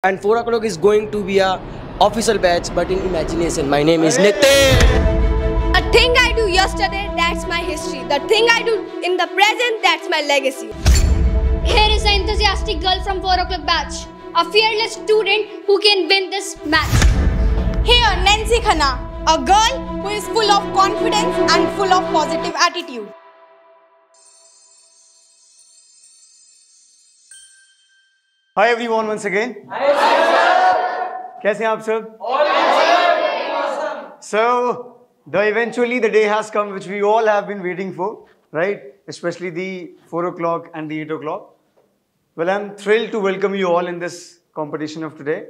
And 4 o'clock is going to be a official batch, but in imagination. My name is Nitin. The thing I do yesterday, that's my history. The thing I do in the present, that's my legacy. Here is an enthusiastic girl from 4 o'clock batch, a fearless student who can win this match. Here, Nancy Khanna, a girl who is full of confidence and full of positive attitude. Hi everyone once again. Hi कैसे हैं आप सब? So eventually the day has come which we all have been waiting for, right? Especially the 4 o'clock and the 8 o'clock. Well, I'm thrilled to welcome you all in this competition of today.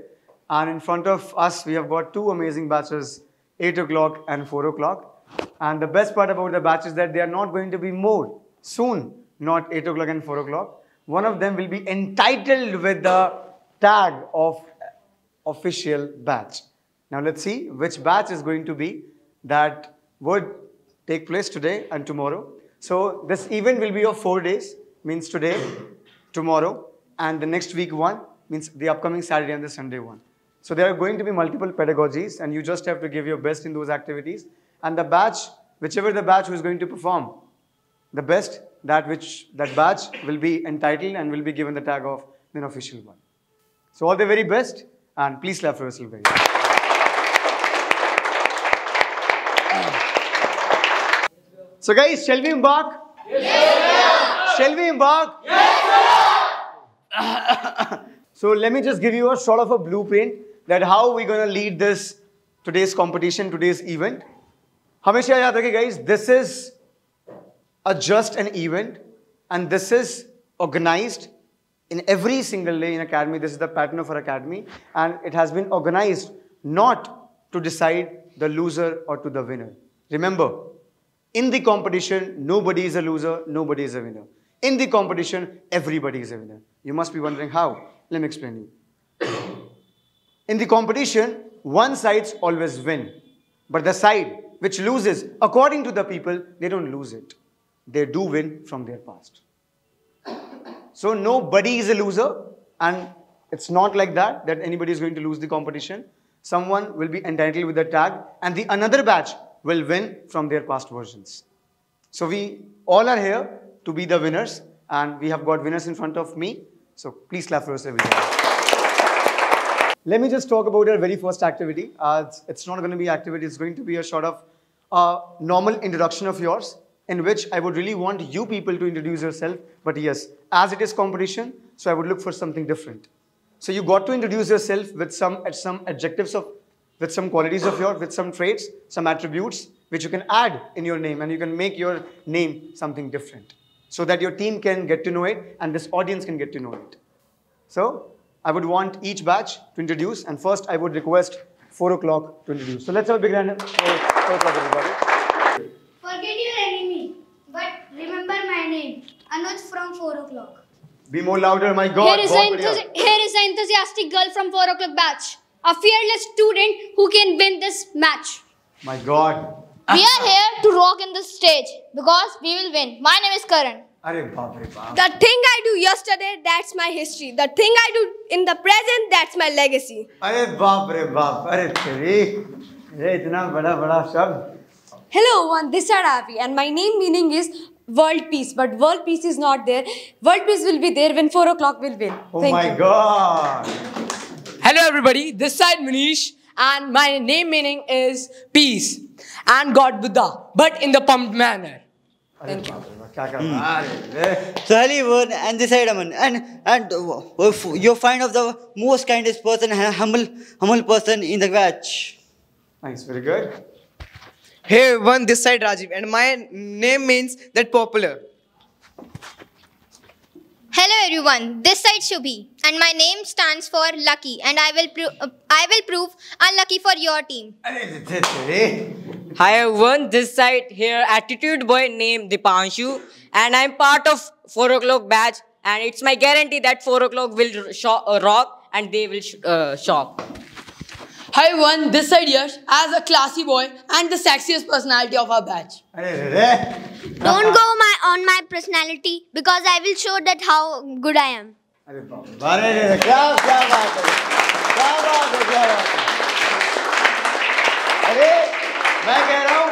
And in front of us, we have got two amazing batches, 8 o'clock and 4 o'clock. And the best part about the batch is that they are not going to be more soon, not 8 o'clock and 4 o'clock. One of them will be entitled with the tag of official batch. Now let's see which batch is going to be that would take place today and tomorrow. So this event will be of 4 days, means today, tomorrow, and the next week one, means the upcoming Saturday and the Sunday one. So there are going to be multiple pedagogies and you just have to give your best in those activities. And the batch, whichever the batch who is going to perform the best, that batch will be entitled and will be given the tag of an official one. So all the very best and please clap for yourself very much. So guys, shall we embark? Yes, sir. Shall we embark? Yes, sir. So let me just give you a sort of a blueprint that how we're going to lead this today's competition, today's event. Hamesha yaad rakhiye guys, this is just an event and this is organized in every single day in academy. This is the pattern of our academy and it has been organized not to decide the loser or to the winner. Remember, in the competition, nobody is a loser, nobody is a winner. In the competition, everybody is a winner. You must be wondering how. Let me explain you. In the competition, one sides always win. But the side which loses, according to the people, they don't lose it. They do win from their past. So nobody is a loser and it's not like that anybody is going to lose the competition. Someone will be entitled with the tag and the another batch will win from their past versions. So we all are here to be the winners and we have got winners in front of me. So please clap for yourself. Let me just talk about our very first activity. It's not going to be activity, it's going to be a sort of normal introduction of yours, in which I would really want you people to introduce yourself. But yes, as it is competition, so I would look for something different. So you got to introduce yourself with some adjectives with some qualities of yours, with some traits, some attributes, which you can add in your name and you can make your name something different so that your team can get to know it and this audience can get to know it. So I would want each batch to introduce and first I would request 4 o'clock to introduce. So let's have a big round of applause, everybody. Forget your enemy, but remember my name, Anuj from 4 o'clock. Be more louder, my God. Here is an enthusiastic girl from 4 o'clock batch, a fearless student who can win this match. My God. We are here to rock in this stage because we will win. My name is Karan. The thing I do yesterday, that's my history. The thing I do in the present, that's my legacy. Hello everyone, this is Avi and my name meaning is world peace, but world peace is not there. World peace will be there when 4 o'clock will win. Oh my God. Hello everybody, this side Manish and my name meaning is peace and God Buddha, but in the pumped manner. Thank you. So hello and this side Aman and you find of the most kindest person and humble person in the batch. Nice, very good. Hey everyone, this side Rajiv and my name means that popular. Hello everyone, this side Shubhi and my name stands for lucky and I will prove unlucky for your team. Hi everyone, this side here attitude boy named Dipanshu and I'm part of 4 o'clock batch and it's my guarantee that 4 o'clock will rock and they will shock. Hi everyone, this side Yash as a classy boy and the sexiest personality of our batch. Don't go on my personality because I will show that how good I am. अरे बाप रे, क्या बात है, क्या बात है, क्या बात है। अरे मैं कह रहा हूँ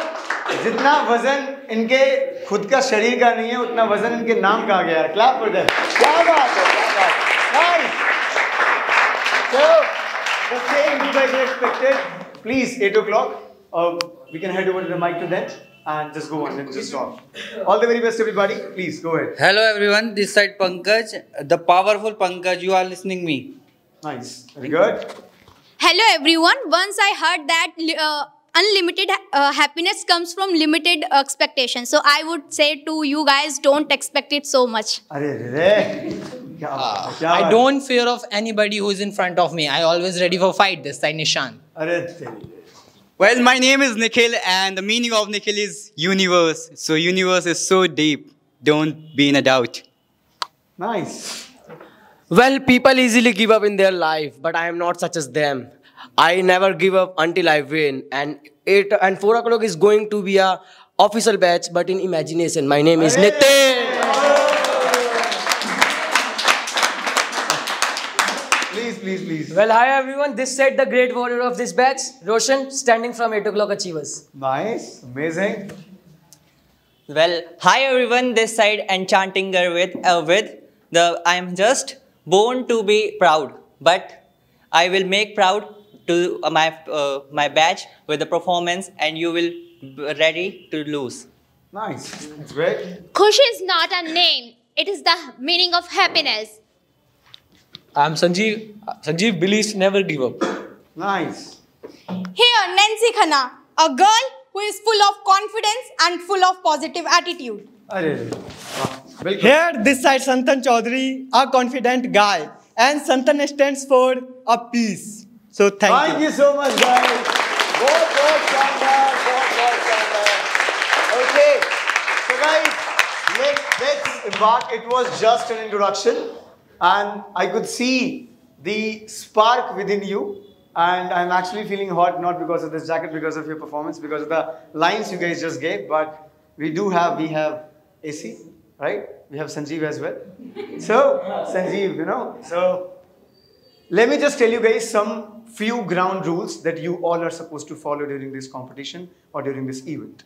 जितना वजन इनके खुद का शरीर का नहीं है उतना वजन इनके नाम का आ गया है। Clap for them. क्या बात है, क्या बात है। Nice. So the same you guys expected. Please 8 o'clock. We can head over to the mic to them and just go on and just talk. All the very best, everybody. Please go ahead. Hello everyone. This side Pankaj, the powerful Pankaj. You are listening me. Nice. Very good. Hello everyone. Once I heard that unlimited happiness comes from limited expectations. So I would say to you guys, don't expect it so much. I don't fear of anybody who is in front of me. I always ready for fight. This side Nishan. Well, my name is Nikhil and the meaning of Nikhil is universe. So universe is so deep. Don't be in a doubt. Nice. Well, people easily give up in their life, but I am not such as them. I never give up until I win. And 4 o'clock is going to be a official batch, but in imagination. My name is Nitin. Please. Well, hi everyone. This side the great warrior of this batch, Roshan, standing from 8 o'clock achievers. Nice. Amazing. Well, hi everyone. This side enchanting with I am just born to be proud, but I will make proud to my batch with the performance, and you will be ready to lose. Nice. That's great. Khush is not a name. It is the meaning of happiness. I'm Sanjeev. Sanjeev believes never give up. Nice. Here, Nancy Khanna, a girl who is full of confidence and full of positive attitude. Here, this side Santan Chaudhary, a confident guy. And Santan stands for a peace. So thank you. Thank you so much, guys. बहुत शानदार. Okay. So guys, let's embark. It was just an introduction. And I could see the spark within you. And I'm actually feeling hot, not because of this jacket, because of your performance, because of the lines you guys just gave. But we have AC, right? We have Sanjeev as well. So, Sanjeev, So, let me just tell you guys some few ground rules that you all are supposed to follow during this competition or during this event.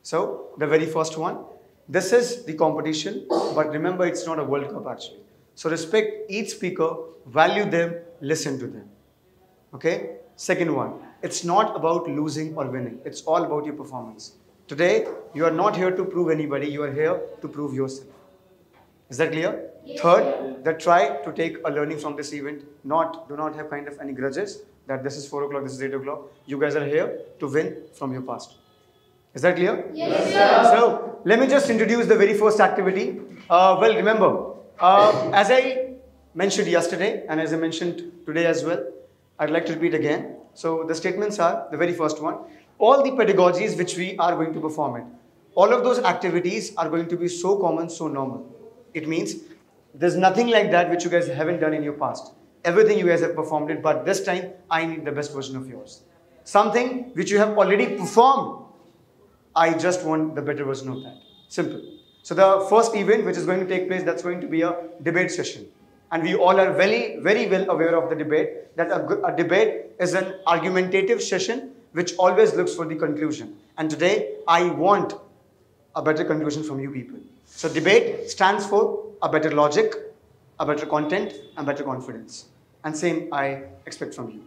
So, the very first one. This is the competition, but remember it's not a World Cup actually. So respect each speaker, value them, listen to them. Okay? Second one, it's not about losing or winning. It's all about your performance. Today, you are not here to prove anybody. You are here to prove yourself. Is that clear? Yes. Third, that try to take a learning from this event. Do not have kind of any grudges that this is 4 o'clock, this is 8 o'clock. You guys are here to win from your past. Is that clear? Yes, sir. So, let me just introduce the very first activity. Well, remember, as I mentioned yesterday and as I mentioned today as well, I'd like to repeat again. So the statements are, the very first one, all the pedagogies which we are going to perform it, all of those activities are going to be so common, so normal. It means there's nothing like that which you guys haven't done in your past. Everything you guys have performed it, but this time I need the best version of yours. Something which you have already performed, I just want the better version of that. Simple. So the first event which is going to take place, that's going to be a debate session. And we all are very, very well aware of the debate, that a debate is an argumentative session which always looks for the conclusion. And today, I want a better conclusion from you people. So debate stands for a better logic, a better content, and better confidence. And same I expect from you.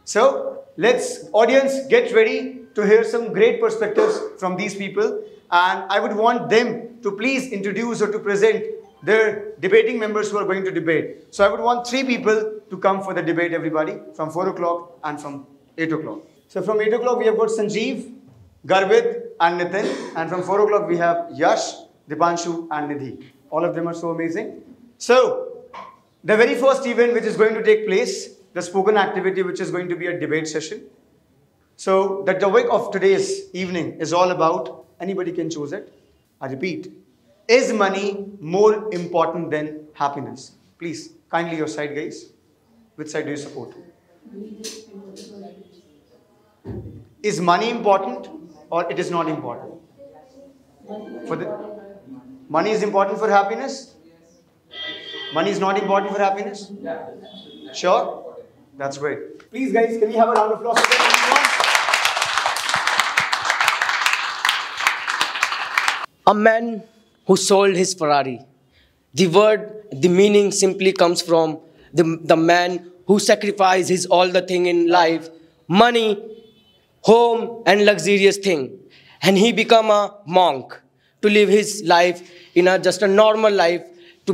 So let's, audience, get ready to hear some great perspectives from these people. And I would want them to please introduce or to present their debating members who are going to debate. So I would want 3 people to come for the debate, everybody, from 4 o'clock and from 8 o'clock. So from 8 o'clock, we have got Sanjeev, Garvit, and Nitin. And from 4 o'clock, we have Yash, Dipanshu, and Nidhi. All of them are so amazing. So the very first event which is going to take place, the spoken activity, which is going to be a debate session. So the topic of today's evening is all about, anybody can choose it. I repeat, is money more important than happiness? Please, kindly your side, guys. Which side do you support? Is money important or it is not important? Money is important for happiness? Money is not important for happiness? Sure? That's great. Please guys, can we have a round of applause for them? A man who sold his Ferrari. The meaning simply comes from the man who sacrificed his all the thing in life, money, home and luxurious thing. And he become a monk to live his life in just a normal life, to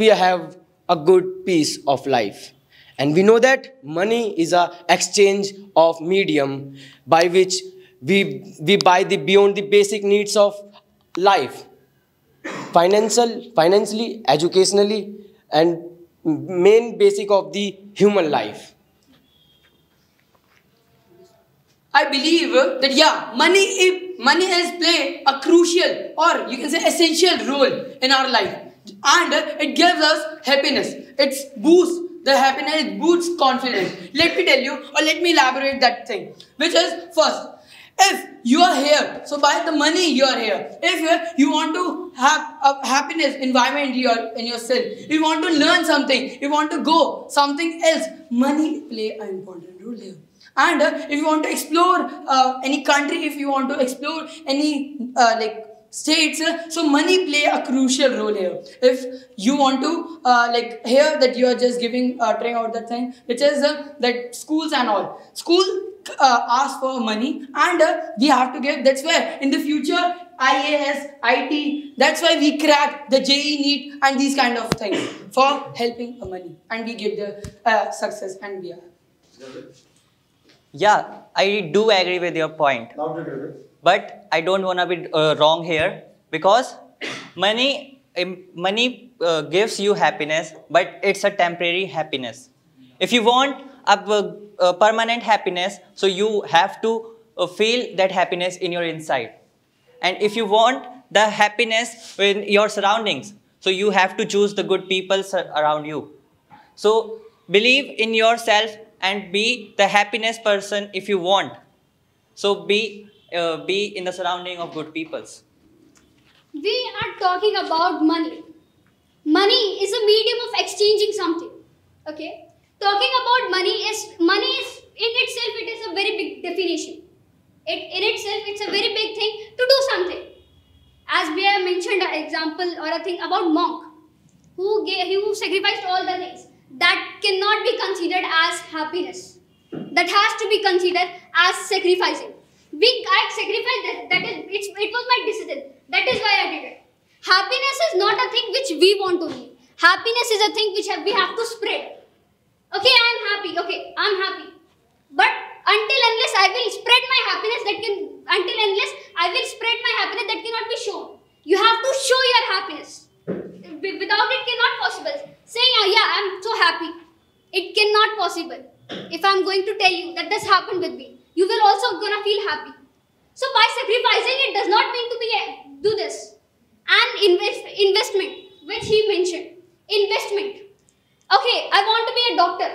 have a good piece of life. And we know that money is a exchange of medium by which we buy beyond the basic needs of life. Financially, educationally, and main basic of the human life. I believe that money has played a crucial or you can say essential role in our life, and it gives us happiness. It boosts the happiness, it boosts confidence. Let me tell you, or let me elaborate that thing, which is first. If you are here, so by the money you are here. If you want to have a happiness environment in yourself, if you want to learn something, if you want to go something else, money play an important role here. And if you want to explore any country, if you want to explore any states, so money play a crucial role here. If you want to here that you are just trying out that thing, which is that schools and all. School ask for money and we have to give. That's why in the future IAS, IT, that's why we crack the JEE NEET and these kind of things for helping money, and we get the success and we are. Yeah, I do agree with your point. But I don't want to be wrong here, because money gives you happiness, but it's a temporary happiness. If you want a permanent happiness, so you have to feel that happiness in your inside. And if you want the happiness in your surroundings, so you have to choose the good people around you. So believe in yourself and be the happiness person if you want. So be in the surrounding of good peoples. We are talking about money. Money is a medium of exchanging something. Okay? Talking about money is in itself, it is a very big definition. In itself, it's a very big thing to do something. As we have mentioned an example or a thing about monk who sacrificed all the things. That cannot be considered as happiness. That has to be considered as sacrificing. I sacrificed that. It was my decision. That is why I did it. Happiness is not a thing which we want to be. Happiness is a thing which we have to spread. Okay, I am happy. Okay, I am happy. But unless I will spread my happiness, that cannot be shown. You have to show your happiness. Without it, cannot possible. Saying, oh, yeah, I am so happy. It cannot possible. If I am going to tell you that this happened with me, you will also gonna feel happy. So by sacrificing, it does not mean to do this. And investment, which he mentioned. Investment. Okay, I want to be a doctor.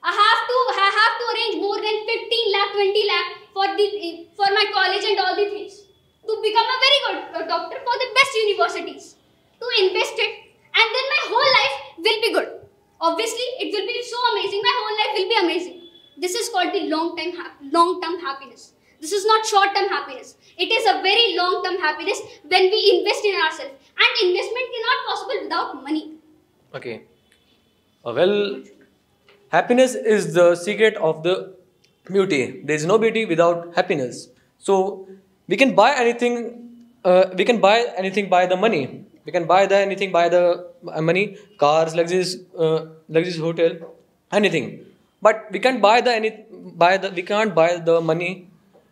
I have to arrange more than 15 lakh, 20 lakh for my college and all the things. To become a very good doctor for the best universities. To invest it, and then my whole life will be good. Obviously, it will be so amazing. My whole life will be amazing. This is called the long-term happiness. This is not short-term happiness. It is a very long-term happiness when we invest in ourselves. And investment cannot possible without money. Okay. Well, happiness is the secret of the beauty. There is no beauty without happiness. So we can buy anything. We can buy anything by the money. We can buy anything by the money, cars, luxurious hotel, anything. But we can't buy we can't buy the money,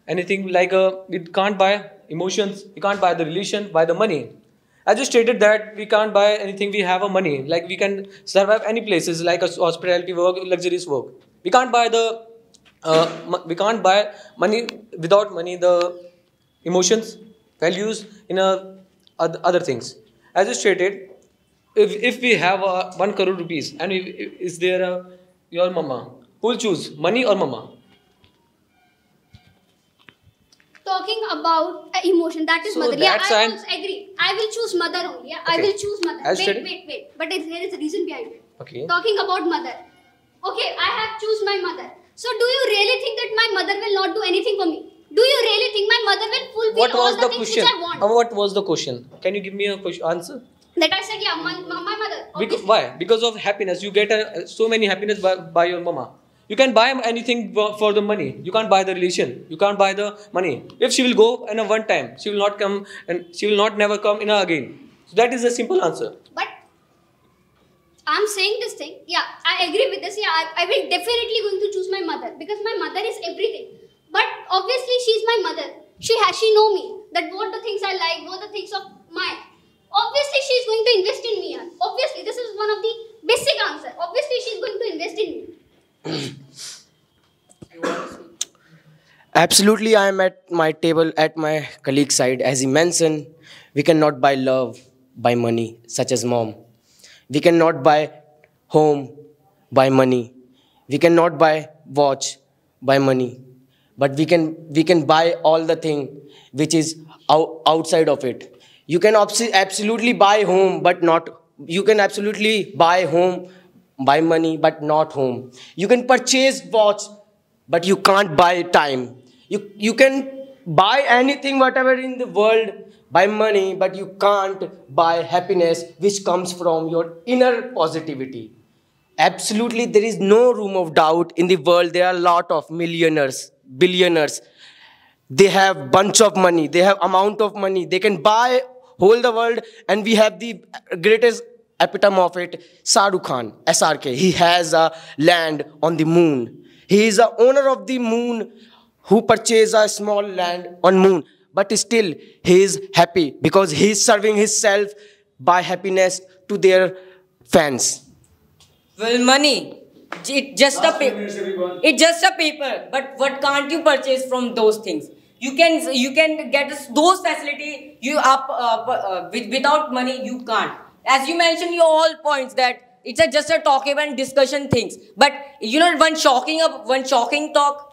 anything like we can't buy emotions. We can't buy the relation by the money. I just stated that we can't buy anything. We have a money, like we can survive any places like a hospitality work, luxurious work. We can't buy money without money. The emotions, values in other things. As I stated, if we have 1 crore rupees and is there your mama, who will choose money or mama? talking about emotion, that is So mother. Yeah, that's I an- also agree. I will choose mother only. Yeah, I Okay. will choose mother. I'll Wait, study. wait. But there is a reason behind it. Okay. Talking about mother. Okay, I have choose my mother. So do you really think that my mother will not do anything for me? Do you really think my mother will fulfill What all was the the things question? which I want? What was the question? Can you give me a answer? That I said, yeah, my mother. Because, why? Because of happiness. You get so many happiness by your mama. You can buy anything for the money. You can't buy the relation. You can't buy the money. If she will go in a one time, she will not come and she will not never come in again. So that is a simple answer. But I'm saying this thing. Yeah, I agree with this. Yeah, I will definitely going to choose my mother because my mother is everything. But obviously, she's my mother. She know me that what the things I like, what the things of mine. Obviously, she's going to invest in me. Yeah. Obviously, this is one of the basic answer. Obviously, she's going to invest in me. Absolutely, I am at my table at my colleague's side. As he mentioned, we cannot buy love by money, such as mom. We cannot buy home by money. We cannot buy watch by money. But we can buy all the thing which is outside of it. You can absolutely buy home, but not. You can absolutely buy home by money, but not home. You can purchase watch, but you can't buy time. You can buy anything, whatever in the world by money, but you can't buy happiness, which comes from your inner positivity. Absolutely, there is no room of doubt in the world. There are a lot of millionaires, billionaires. They have bunch of money. They have amount of money. They can buy whole the world, and we have the greatest epitome of it, Shah Rukh Khan, SRK. He has a land on the moon. He is the owner of the moon who purchased a small land on moon. But still, he is happy because he is serving himself by happiness to their fans. Well, money. It's just a paper. It's just a paper. But what can't you purchase from those things? You can get those facility without money. You can't. As you mentioned, your all points that it's just a talk and discussion things. But you know, one shocking talk.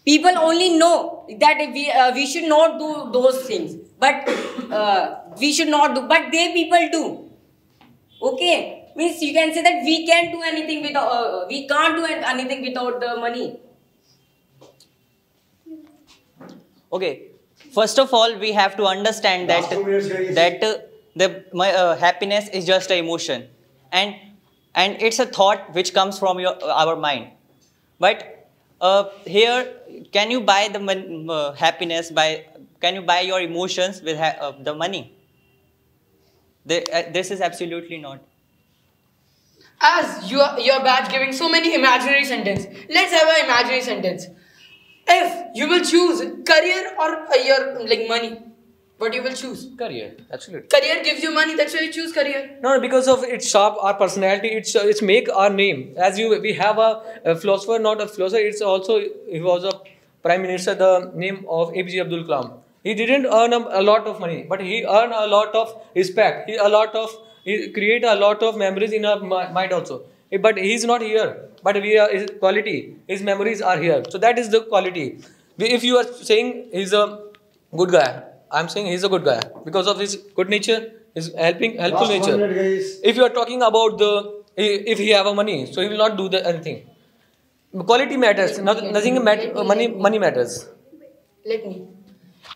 People only know that we should not do those things. But we should not do. But they people do. Okay. Means you can say that we can't do anything without we can't do anything without the money. Okay, first of all, we have to understand that happiness is just an emotion, and it's a thought which comes from our mind. But here, can you buy the happiness by? Can you buy your emotions with the money? This is absolutely not. As you're back giving so many imaginary sentence, let's have an imaginary sentence. If you will choose career or your money, what you will choose? Career, absolutely. Career gives you money, that's why you choose career. No, because of its sharp our personality. It's make our name. As we have a philosopher, not a philosopher. It's also he was a prime minister. The name of APJ Abdul Kalam. He didn't earn a lot of money, but he earned a lot of respect. He create a lot of memories in our mind also. But he's not here. But his quality, his memories are here. So that is the quality. If you are saying he's a good guy, I'm saying he's a good guy because of his good nature, his helpful nature. If you are talking about if he have a money, so he will not do anything. Quality matters. Nothing money matters. Let me.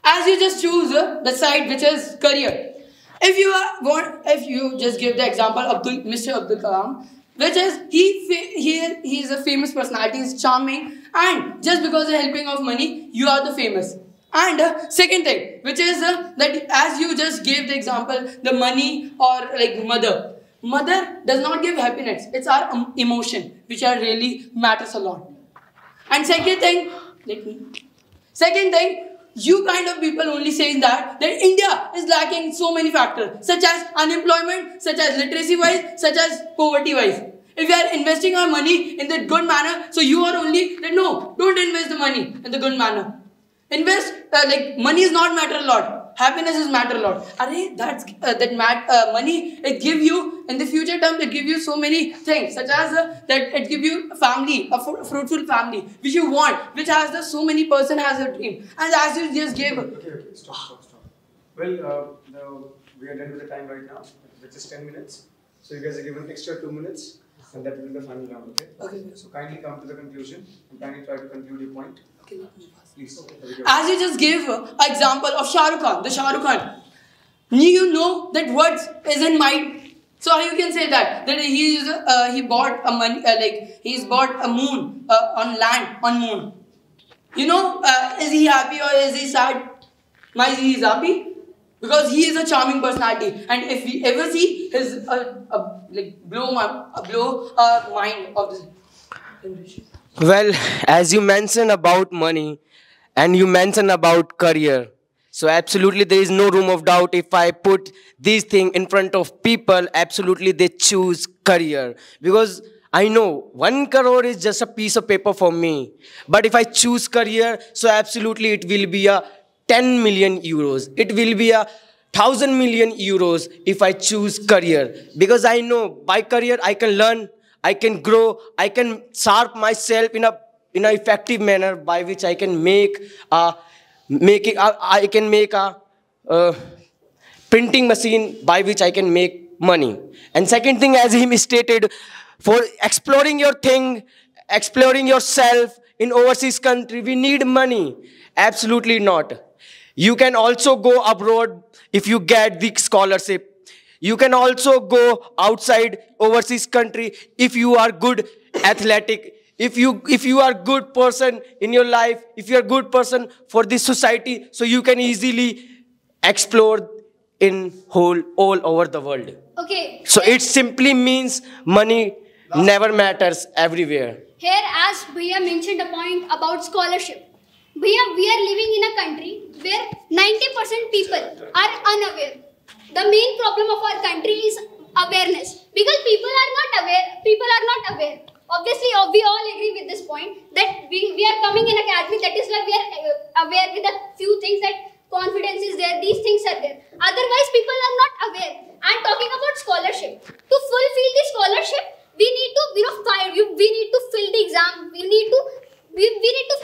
As you just choose the side which is career. If you just give the example of Mr. Abdul Kalam, which is he is a famous personality, he's charming, and just because of helping of money, you are the famous. And second thing, which is that as you just gave the example, the money or mother. Mother does not give happiness. It's our emotion, which really matters a lot. And second thing, you kind of people only saying that India is lacking so many factors, such as unemployment, such as literacy wise, such as poverty wise. If we are investing our money in the good manner, so you are only that no, don't invest the money in the good manner. Invest money is not matter a lot. happiness is matter a lot. Arey, money, it give you, in the future term, it give you so many things, such as that it give you a family, a fruitful family, which you want, which has so many person has a dream. And as you just gave... Okay, stop. Well, we are done with the time right now, which is 10 minutes. So you guys are given extra 2 minutes, and that will be the final round, okay? Okay. So kindly come to the conclusion, and kindly try to conclude your point. Okay, please. As you just gave an example of Shah Rukh Khan, the Shah Rukh Khan, you know that what is in mind. So you can say that he bought a money, he's bought a moon on land on moon. You know, is he happy or is he sad? Why is he happy? Because he is a charming personality, and if we ever see his blow mind of this generation. Well, as you mentioned about money and you mentioned about career, so absolutely there is no room of doubt. If I put these things in front of people, absolutely they choose career. Because I know 1 crore is just a piece of paper for me. But if I choose career, so absolutely it will be a 10 million euros. It will be a 1,000 million euros if I choose career. Because I know by career I can learn, I can grow, I can sharp myself in a effective manner by which I can make a printing machine by which I can make money. And second thing, as he stated, for exploring your thing, exploring yourself in overseas country, we need money. Absolutely not. You can also go abroad if you get the scholarship. You can also go outside overseas country if you are good athletic. If you are good person in your life, if you are good person for this society, so you can easily explore in all over the world. Okay. So it simply means money never matters everywhere. Here, as Bhaiya mentioned a point about scholarship. Bhaiya, we are living in a country where 90% people are unaware. The main problem of our country is awareness. Because people are not aware. Obviously, we all agree with this point that we are coming in academy. That is why we are aware with a few things that confidence is there, these things are there. Otherwise, people are not aware. And talking about scholarship, to fulfill the scholarship, we need to, we need to fill the exam. We need to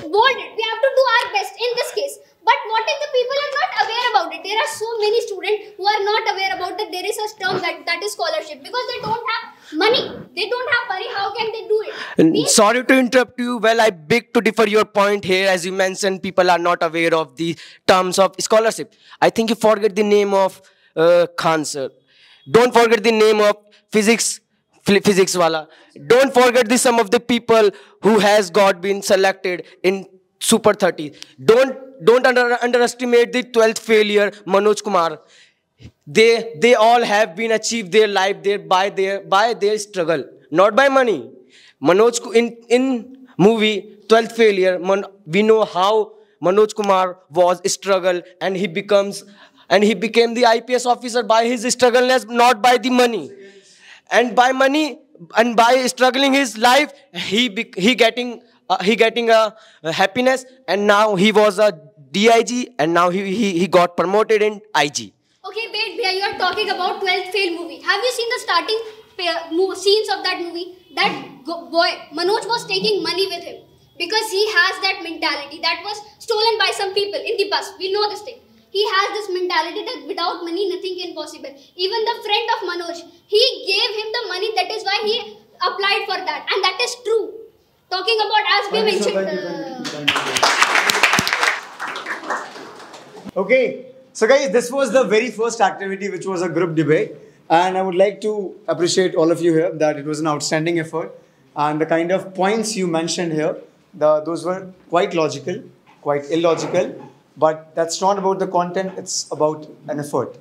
board it. We have to do our best in this case. But what if the people are not aware about it? There are so many students who are not aware about that there is a term that is scholarship because they don't have money. They don't have money. How can they do it? Sorry to interrupt you. Well, I beg to differ your point here. As you mentioned, people are not aware of the terms of scholarship. I think you forget the name of Khan sir. Don't forget the name of physics wala. Don't forget the some of the people who has been selected in Super 30. Don't underestimate the 12th failure, Manoj Kumar. They all have been achieved their life by their struggle, not by money. Manoj in movie 12th failure, we know how Manoj Kumar was struggle and he became the IPS officer by his struggleness, not by the money. And by money and by struggling his life, he getting a happiness, and now he was a DIG, and now he got promoted in IG. Okay, wait, Bhaiya, you are talking about 12th fail movie. Have you seen the starting scenes of that movie? That boy, Manoj was taking money with him because he has that mentality that was stolen by some people in the bus. We know this thing. He has this mentality that without money, nothing can possible. Even the friend of Manoj, he gave him the money. That is why he applied for that. And that is true. Talking about, as we mentioned... Okay. So guys, this was the very first activity, which was a group debate. And I would like to appreciate all of you here that it was an outstanding effort. And the kind of points you mentioned here, those were quite logical, quite illogical. But that's not about the content, it's about an effort,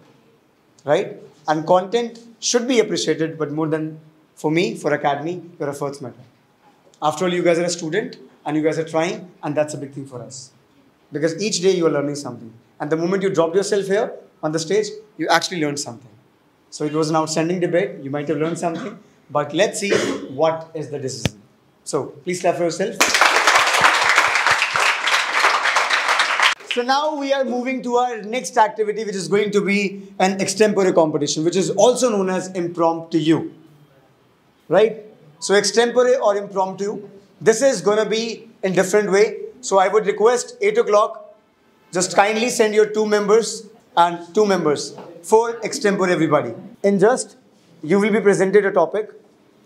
right? And content should be appreciated, but more than, for me, for Academy, your efforts matter. After all, you guys are a student, and you guys are trying, and that's a big thing for us. Because each day you are learning something. And the moment you dropped yourself here on the stage, you actually learned something. So it was an outstanding debate, you might have learned something, but let's see what is the decision. So, please clap for yourself. So now we are moving to our next activity, which is going to be an extempore competition, which is also known as impromptu. Right? So extempore or impromptu, this is going to be in different way. So I would request 8 o'clock, just kindly send your 2 members and 2 members for extempore everybody. In just, you will be presented a topic.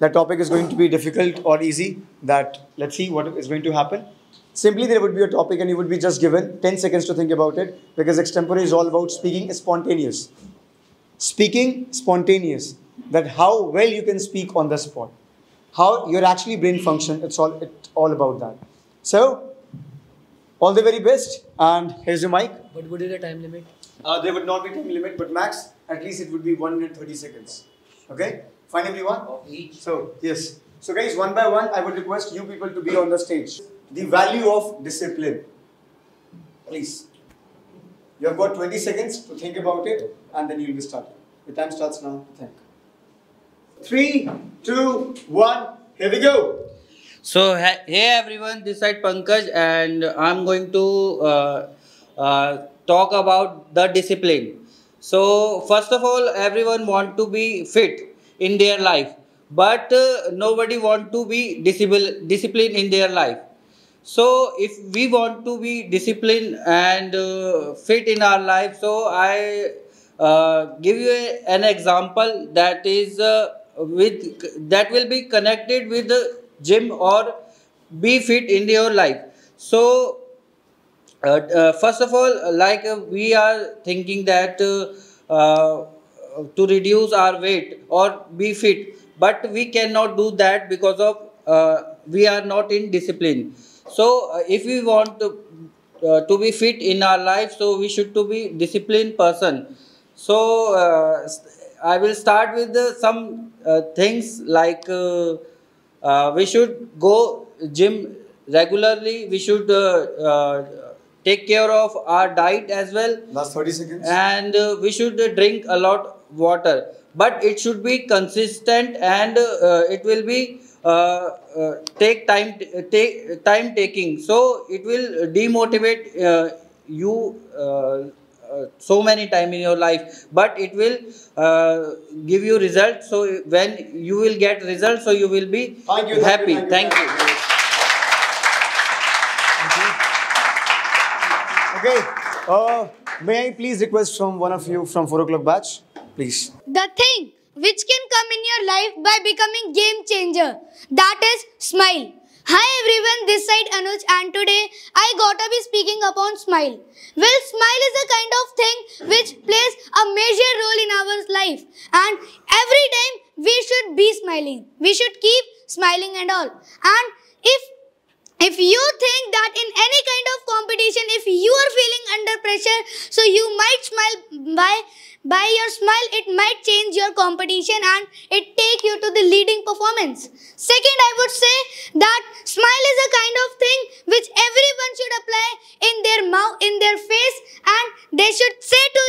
That topic is going to be difficult or easy. That, let's see what is going to happen. Simply there would be a topic and you would be just given 10 seconds to think about it, because extempore is all about speaking spontaneous. Speaking spontaneous. That how well you can speak on the spot. How your actually brain function, it's all about that. So, all the very best, and here's your mic. What would be the time limit? There would not be time limit, but max, at least it would be 1 minute 30 seconds. Okay? Fine everyone? So, yes. So guys, one by one, I would request you people to be on the stage. The value of discipline. Please. You have got 20 seconds to think about it, and then you'll be starting. The time starts now. Think. 3, 2, 1, here we go. So, hey everyone, this side Pankaj, and I'm going to talk about the discipline. So, first of all, everyone want to be fit in their life, but nobody want to be disciplined in their life. So, if we want to be disciplined and fit in our life, so I give you an example that is that will be connected with the gym or be fit in your life. So first of all, like we are thinking that to reduce our weight or be fit, but we cannot do that because of we are not in discipline. So if we want to be fit in our life, so we should to be disciplined person. So I will start with some things like we should go gym regularly. We should take care of our diet as well. Last 30 seconds. And we should drink a lot water. But it should be consistent, and it will be take time taking. So it will demotivate you so many time in your life, but it will give you results. So when you will get results, so you will be happy. Thank you. Okay. May I please request from one of you from 4 o'clock batch? Please. The thing which can come in your life by becoming game changer, that is smile. Hi everyone, this side Anuj, and today I gotta be speaking upon smile. Well, smile is a kind of thing which plays a major role in our life, and every time we should be smiling. We should keep smiling and all. And if you think that in any kind of competition, if you are feeling under pressure, so you might smile by your smile, it might change your competition and it take you to the leading performance. Second, I would say that smile is a kind of thing which everyone should apply in their mouth, in their face, and they should say to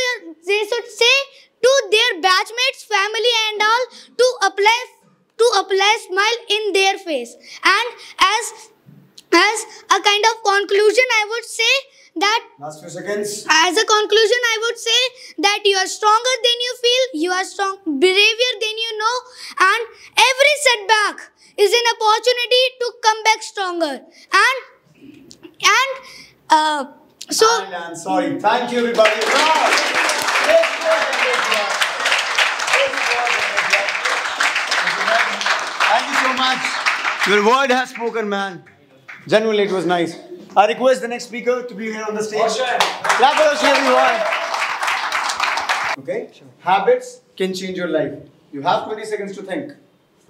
their batchmates, family and all to apply smile in their face. And as a kind of conclusion, I would say that last few seconds. As a conclusion, I would say that you are stronger than you feel, you are braver than you know, and every setback is an opportunity to come back stronger. I'm sorry. Thank you, everybody. Thank you so much. Your word has spoken, man. Genuinely, it was nice. I request the next speaker to be here on the stage. Clap for us, everyone. Okay? Habits can change your life. You have 20 seconds to think.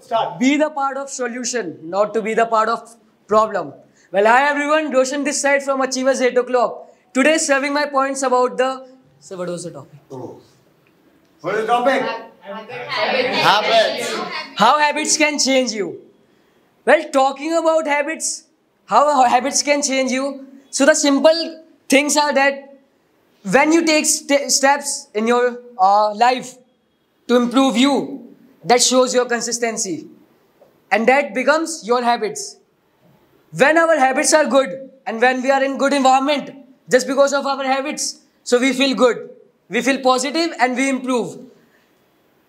Start. Be the part of solution, not to be the part of problem. Well, hi everyone, Roshan this side from Achievers 8 o'clock. Today serving my points about the... So what was the topic? What is the topic? Habits. How habits can change you. Well, talking about habits, how habits can change you. So the simple things are that when you take steps in your life to improve you, that shows your consistency. And that becomes your habits. When our habits are good and when we are in good environment, just because of our habits. So we feel good, we feel positive, and we improve.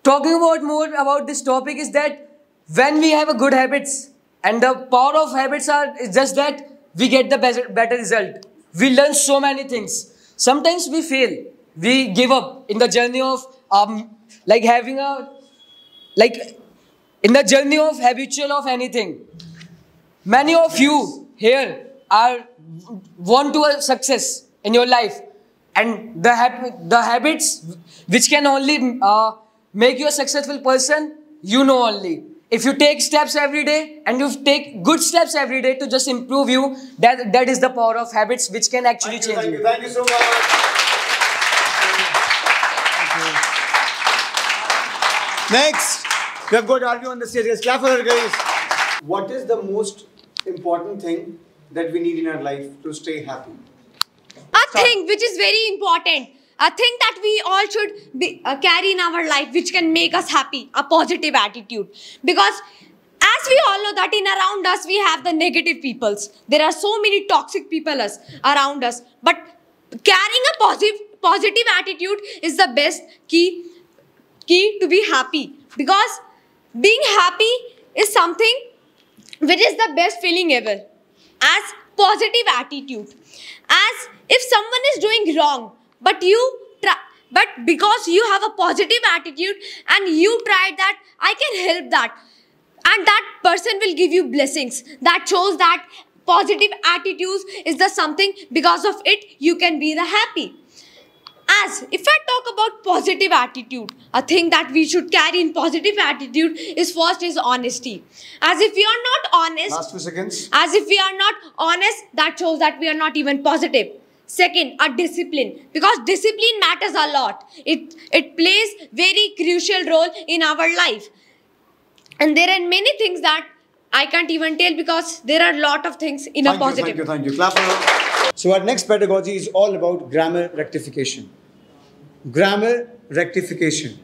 Talking about more about this topic is that when we have a good habits, and the power of habits is just that we get the better result. We learn so many things. Sometimes we fail, we give up in the journey of in the journey of habitual of anything. Many of you here want to a success in your life, and the habits which can only make you a successful person, you know only. If you take steps every day and you take good steps every day to just improve you, that is the power of habits which can actually change you. Thank you so much. Next, we have got Arvi on the stage. Guys, clap for her, guys. What is the most important thing that we need in our life to stay happy? A thing which is very important. A thing that we all should carry in our life which can make us happy. A positive attitude. Because as we all know that in around us we have the negative peoples. There are so many toxic people around us. But carrying a positive attitude is the best key to be happy. Because being happy is something which is the best feeling ever. As positive attitude. As if someone is doing wrong, but because you have a positive attitude and you tried that, I can help that. And that person will give you blessings. That shows that positive attitudes is the something, because of it, you can be the happy. As if I talk about positive attitude, a thing that we should carry in positive attitude is first is honesty. As if we are not honest. Last 2 seconds. As if we are not honest, that shows that we are not even positive. Second, a discipline. Because discipline matters a lot. It plays very crucial role in our life. And there are many things that I can't even tell because there are a lot of things in a positive. Thank you. Clap for her. So our next pedagogy is all about grammar rectification. Grammar rectification,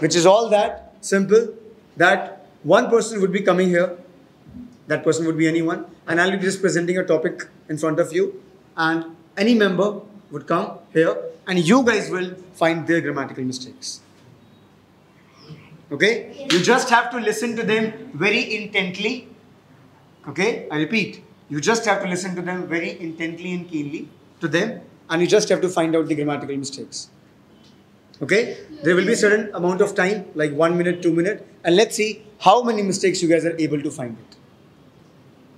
which is all that simple that one person would be coming here, that person would be anyone, and I'll be just presenting a topic in front of you, and any member would come here and you guys will find their grammatical mistakes. Okay? You just have to listen to them very intently. Okay? I repeat, you just have to listen to them very intently and keenly to them, and you just have to find out the grammatical mistakes. Okay? There will be a certain amount of time, like 1 minute, 2 minutes, and let's see how many mistakes you guys are able to find it.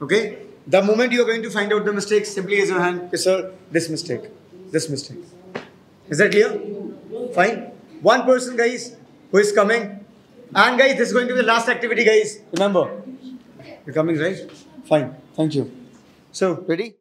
Okay? The moment you are going to find out the mistakes, simply raise your hand. Okay, sir, this mistake. This mistake. Is that clear? Fine. One person, guys, who is coming. And guys, this is going to be the last activity, guys. Remember. You're coming, right? Fine. Thank you. So, ready?